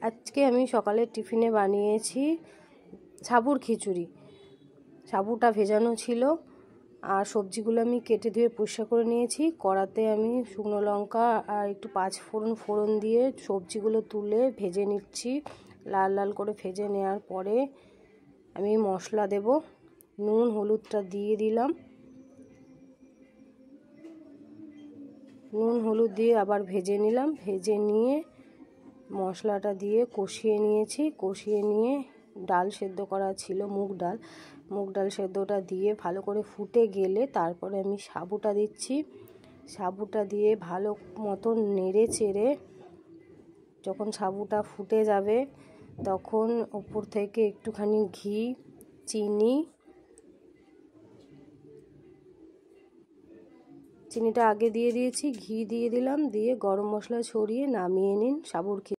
আজকে আমি সকালের টিফিনে বানিয়েছি সাবুর খিচুড়ি। সাবুটা ভেজানো ছিল আর সবজিগুলো আমি কেটে ধুয়ে পরিষ্কার করে নিয়েছি। কড়াতে আমি শুকনো লঙ্কা আর একটু ফোড়ন দিয়ে সবজিগুলো তুলে ভেজে নিচ্ছি। লাল লাল করে ভেজে নেওয়ার পরে আমি মশলা দেব। নুন হলুদটা দিয়ে দিলাম। নুন হলুদ দিয়ে আবার ভেজে নিলাম। ভেজে নিয়ে মশলাটা দিয়ে কষিয়ে নিয়েছি। কষিয়ে নিয়ে ডাল সেদ্ধ করা ছিল, মুগ ডাল সেদ্ধটা দিয়ে ভালো করে ফুটে গেলে তারপরে আমি সাবুটা দিচ্ছি। সাবুটা দিয়ে ভালো মতন নেড়ে চেড়ে যখন সাবুটা ফুটে যাবে তখন উপর থেকে একটুখানি ঘি, চিনিটা আগে দিয়ে দিয়েছি, ঘি দিয়ে দিলাম, দিয়ে গরম মশলা ছড়িয়ে নামিয়ে নিন সাবুর খিচুড়ি।